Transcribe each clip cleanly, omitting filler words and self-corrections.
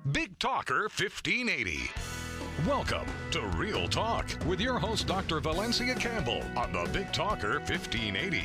Big Talker 1580. Welcome to Real Talk with your host, Dr. Valencia Campbell, on the Big Talker 1580.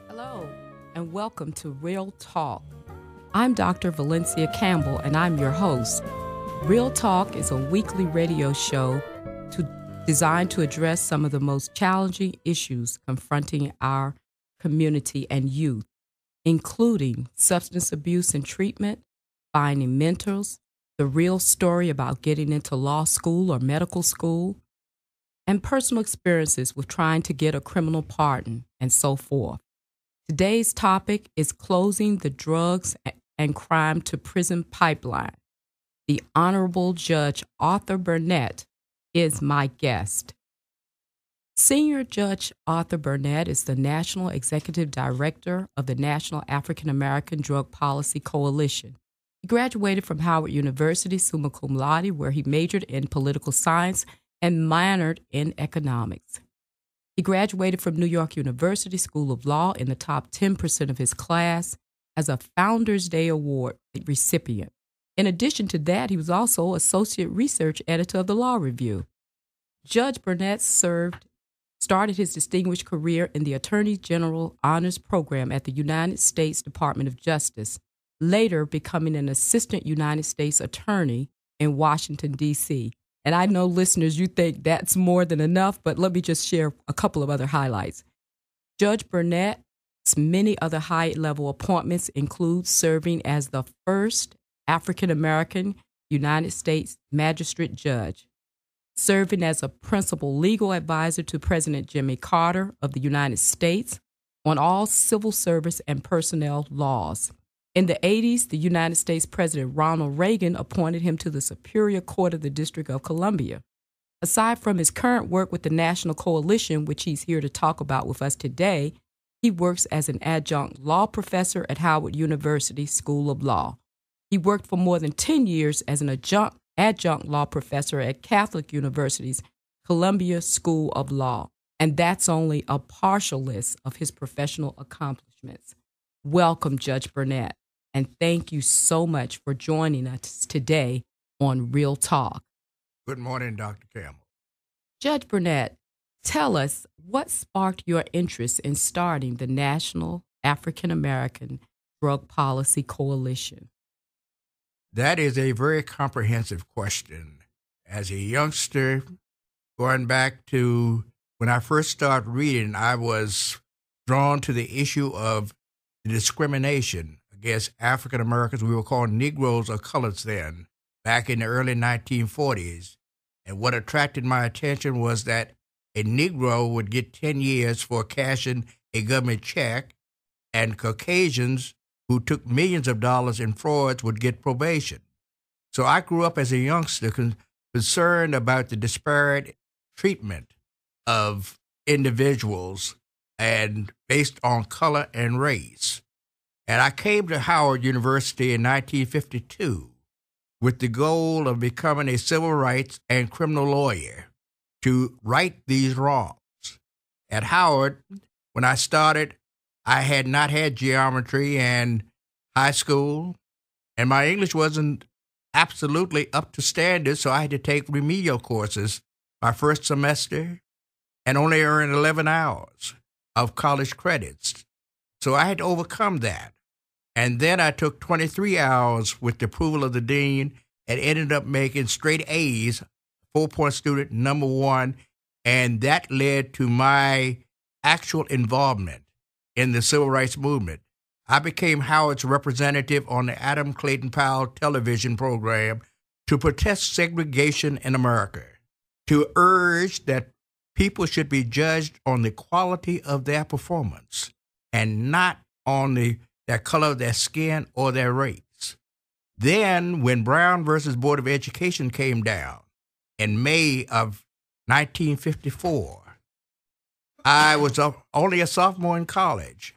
Hello, and welcome to Real Talk. I'm Dr. Valencia Campbell, and I'm your host. Real Talk is a weekly radio show designed to address some of the most challenging issues confronting our community and youth, including substance abuse and treatment, finding mentors, the real story about getting into law school or medical school, and personal experiences with trying to get a criminal pardon, and so forth. Today's topic is closing the drugs and crime to prison pipeline. The Honorable Judge Arthur Burnett is my guest. Senior Judge Arthur Burnett is the National Executive Director of the National African American Drug Policy Coalition. He graduated from Howard University summa cum laude, where he majored in political science and minored in economics. He graduated from New York University School of Law in the top 10% of his class as a Founders Day Award recipient. In addition to that, he was also Associate Research Editor of the Law Review. Judge Burnett started his distinguished career in the Attorney General Honors Program at the United States Department of Justice, later becoming an Assistant United States Attorney in Washington, D.C. And I know, listeners, you think that's more than enough, but let me just share a couple of other highlights. Judge Burnett's many other high-level appointments include serving as the first African-American United States Magistrate Judge, serving as a principal legal advisor to President Jimmy Carter of the United States on all civil service and personnel laws. In the 80s, the United States President Ronald Reagan appointed him to the Superior Court of the District of Columbia. Aside from his current work with the National Coalition, which he's here to talk about with us today, he works as an adjunct law professor at Howard University School of Law. He worked for more than 10 years as an adjunct law professor at Catholic University's Columbia School of Law, and that's only a partial list of his professional accomplishments. Welcome, Judge Burnett, and thank you so much for joining us today on Real Talk. Good morning, Dr. Campbell. Judge Burnett, tell us what sparked your interest in starting the National African American Drug Policy Coalition. That is a very comprehensive question. As a youngster, going back to when I first started reading, I was drawn to the issue of the discrimination against African Americans. We were called Negroes or coloreds then, back in the early 1940s. And what attracted my attention was that a Negro would get 10 years for cashing a government check, and Caucasians who took millions of dollars in frauds would get probation. So I grew up as a youngster concerned about the disparate treatment of individuals and based on color and race. And I came to Howard University in 1952 with the goal of becoming a civil rights and criminal lawyer to right these wrongs. At Howard, when I started, I had not had geometry in high school, and my English wasn't absolutely up to standard, so I had to take remedial courses my first semester and only earn 11 hours of college credits. So I had to overcome that. And then I took 23 hours with the approval of the dean and ended up making straight A's, 4-point student, number one, and that led to my actual involvement in the civil rights movement. I became Howard's representative on the Adam Clayton Powell television program to protest segregation in America, to urge that people should be judged on the quality of their performance and not on the color of their skin or their race. Then, when Brown versus Board of Education came down in May of 1954, I was only a sophomore in college,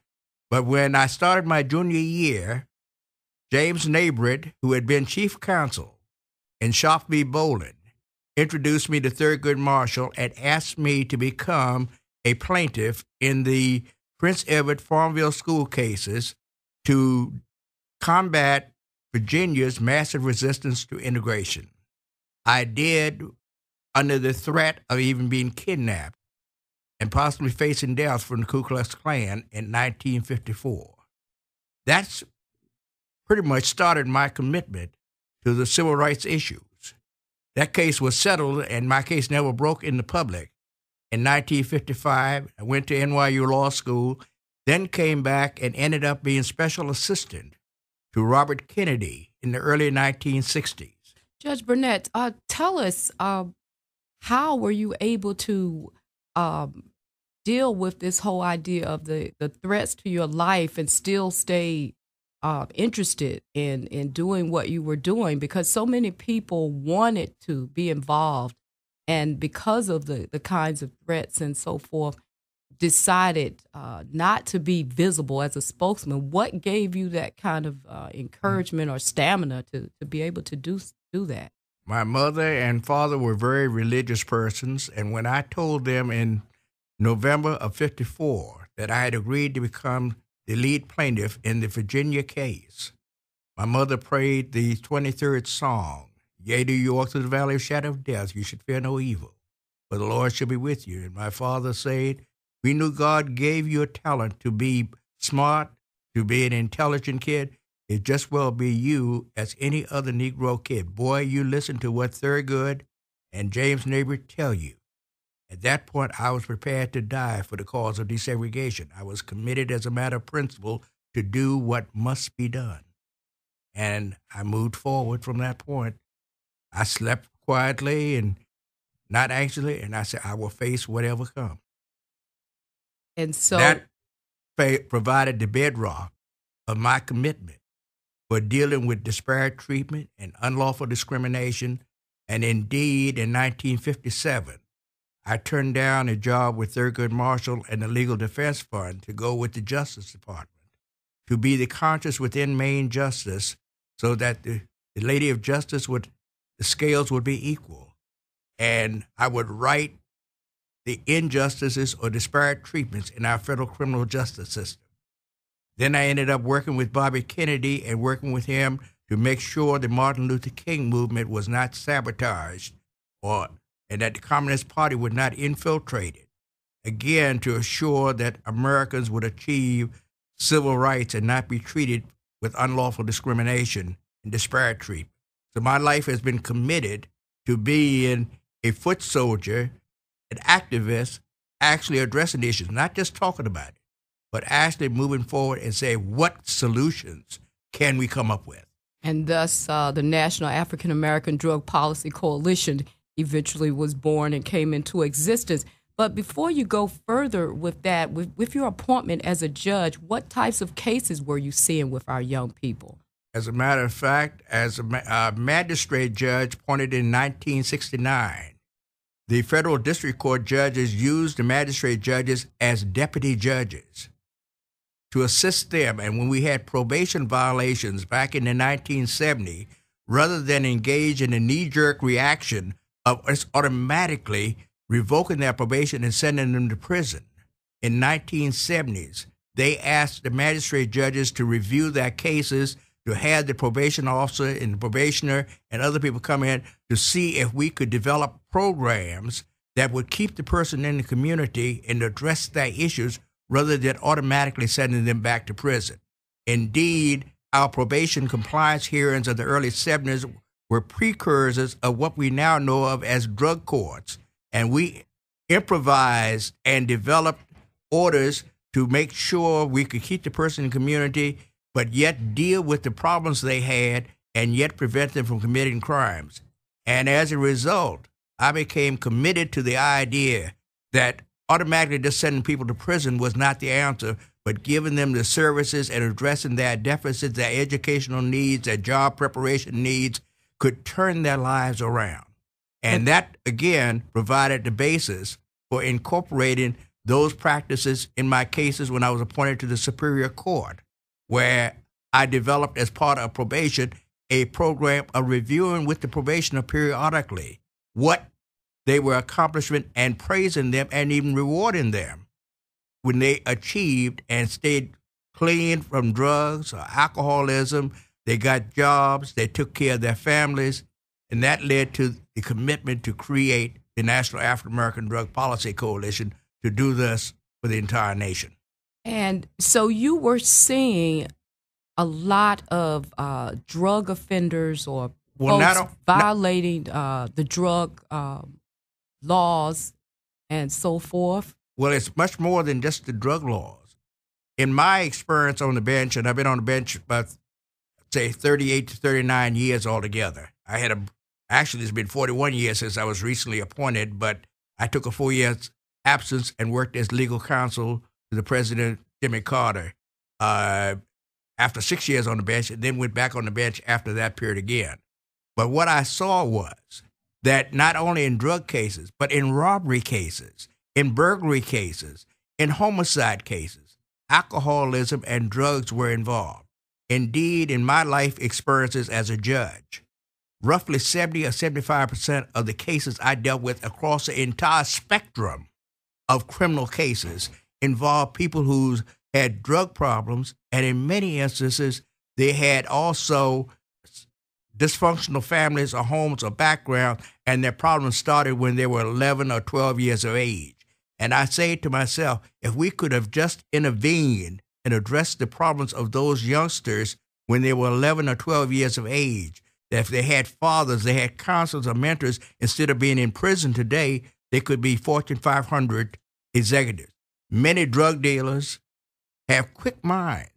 but when I started my junior year, James Nabrid, who had been chief counsel in Sharp v. Boland, introduced me to Thurgood Marshall and asked me to become a plaintiff in the Prince Edward Farmville school cases to combat Virginia's massive resistance to integration. I did under the threat of even being kidnapped and possibly facing death from the Ku Klux Klan in 1954. That's pretty much started my commitment to the civil rights issues. That case was settled, and my case never broke in the public. In 1955, I went to NYU Law School, then came back and ended up being special assistant to Robert Kennedy in the early 1960s. Judge Burnett, tell us, how were you able to deal with this whole idea of the threats to your life and still stay interested in doing what you were doing? Because so many people wanted to be involved, and because of the kinds of threats and so forth, decided not to be visible as a spokesman. What gave you that kind of encouragement or stamina to be able to do that? My mother and father were very religious persons, and when I told them in November of 54 that I had agreed to become the lead plaintiff in the Virginia case, my mother prayed the 23rd Psalm, "Yea, do you walk through the valley of shadow of death, you should fear no evil, for the Lord shall be with you." And my father said, "We knew God gave you a talent to be smart, to be an intelligent kid. It just well be you as any other Negro kid. Boy, you listen to what Thurgood and James Neighbor tell you." At that point, I was prepared to die for the cause of desegregation. I was committed as a matter of principle to do what must be done. And I moved forward from that point. I slept quietly and not anxiously, and I said, I will face whatever comes. And so that provided the bedrock of my commitment for dealing with disparate treatment and unlawful discrimination. And indeed, in 1957, I turned down a job with Thurgood Marshall and the Legal Defense Fund to go with the Justice Department, to be the conscience within Maine justice so that the Lady of Justice the scales would be equal. And I would right the injustices or disparate treatments in our federal criminal justice system. Then I ended up working with Bobby Kennedy and working with him to make sure the Martin Luther King movement was not sabotaged and that the Communist Party would not infiltrate it. Again, to assure that Americans would achieve civil rights and not be treated with unlawful discrimination and disparate treatment. So my life has been committed to being a foot soldier, an activist, actually addressing the issues, not just talking about it, but actually moving forward and say, what solutions can we come up with? And thus, the National African American Drug Policy Coalition eventually was born and came into existence. But before you go further with that, with your appointment as a judge, what types of cases were you seeing with our young people? As a matter of fact, as a magistrate judge appointed in 1969, the federal district court judges used the magistrate judges as deputy judges to assist them. And when we had probation violations back in the 1970s, rather than engage in a knee-jerk reaction of us automatically revoking their probation and sending them to prison, in 1970s, they asked the magistrate judges to review their cases, to have the probation officer and the probationer and other people come in to see if we could develop programs that would keep the person in the community and address their issues rather than automatically sending them back to prison. Indeed, our probation compliance hearings of the early 70s were precursors of what we now know of as drug courts. And we improvised and developed orders to make sure we could keep the person in the community, but yet deal with the problems they had and yet prevent them from committing crimes. And as a result, I became committed to the idea that automatically just sending people to prison was not the answer, but giving them the services and addressing their deficits, their educational needs, their job preparation needs, could turn their lives around. And that, again, provided the basis for incorporating those practices in my cases when I was appointed to the Superior Court, where I developed, as part of probation, a program of reviewing with the probationer periodically what they were accomplishment and praising them and even rewarding them when they achieved and stayed clean from drugs or alcoholism. They got jobs. They took care of their families. And that led to the commitment to create the National African American Drug Policy Coalition to do this for the entire nation. And so you were seeing a lot of drug offenders or folks violating the drug laws and so forth? Well, it's much more than just the drug laws. In my experience on the bench, and I've been on the bench about, say, 38 to 39 years altogether. Actually, it's been 41 years since I was recently appointed, but I took a 4 years absence and worked as legal counsel to the President, Jimmy Carter, after 6 years on the bench, and then went back on the bench after that period again. But what I saw was that not only in drug cases, but in robbery cases, in burglary cases, in homicide cases, alcoholism and drugs were involved. Indeed, in my life experiences as a judge, roughly 70 or 75% of the cases I dealt with across the entire spectrum of criminal cases involved people who had drug problems, and in many instances, they had also dysfunctional families or homes or background, and their problems started when they were 11 or 12 years of age. And I say to myself, if we could have just intervened and addressed the problems of those youngsters when they were 11 or 12 years of age, that if they had fathers, they had counselors or mentors, instead of being in prison today, they could be Fortune 500 executives. Many drug dealers have quick minds.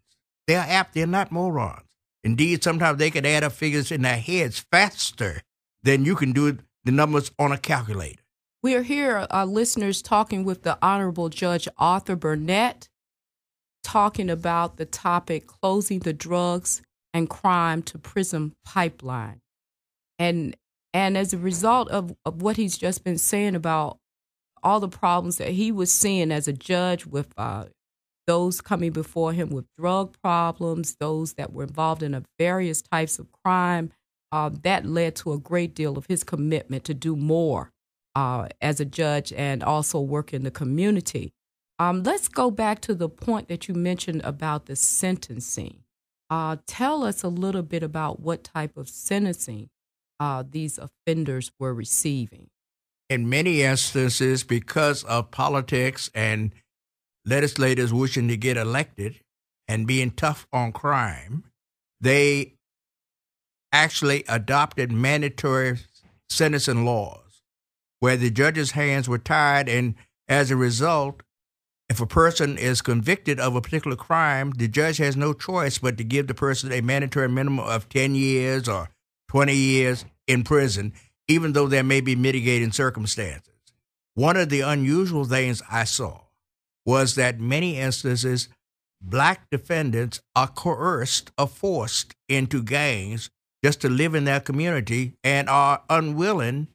They are apt. They're not morons. Indeed, sometimes they can add up figures in their heads faster than you can do the numbers on a calculator. We are here, listeners, talking with the Honorable Judge Arthur Burnett, talking about the topic, closing the drugs and crime to prison pipeline. And as a result of what he's just been saying about all the problems that he was seeing as a judge with those coming before him with drug problems, those that were involved in various types of crime, that led to a great deal of his commitment to do more as a judge and also work in the community. Let's go back to the point that you mentioned about the sentencing. Tell us a little bit about what type of sentencing these offenders were receiving. In many instances, because of politics and legislators wishing to get elected and being tough on crime, they actually adopted mandatory sentencing laws where the judge's hands were tied, and as a result, if a person is convicted of a particular crime, the judge has no choice but to give the person a mandatory minimum of 10 years or 20 years in prison, even though there may be mitigating circumstances. One of the unusual things I saw was that many instances, black defendants are coerced or forced into gangs just to live in their community and are unwilling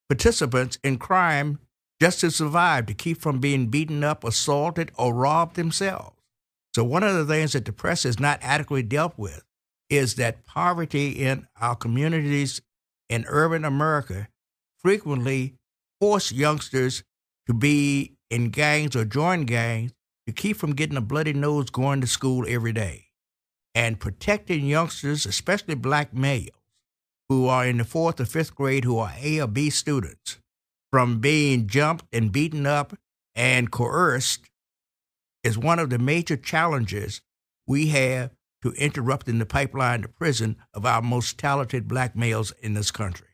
participants in crime just to survive, to keep from being beaten up, assaulted, or robbed themselves. So one of the things that the press has not adequately dealt with is that poverty in our communities in urban America frequently force youngsters to be in gangs or join gangs to keep from getting a bloody nose going to school every day. And protecting youngsters, especially black males, who are in the 4th or 5th grade, who are A or B students, from being jumped and beaten up and coerced is one of the major challenges we have to interrupting the pipeline to prison of our most talented black males in this country.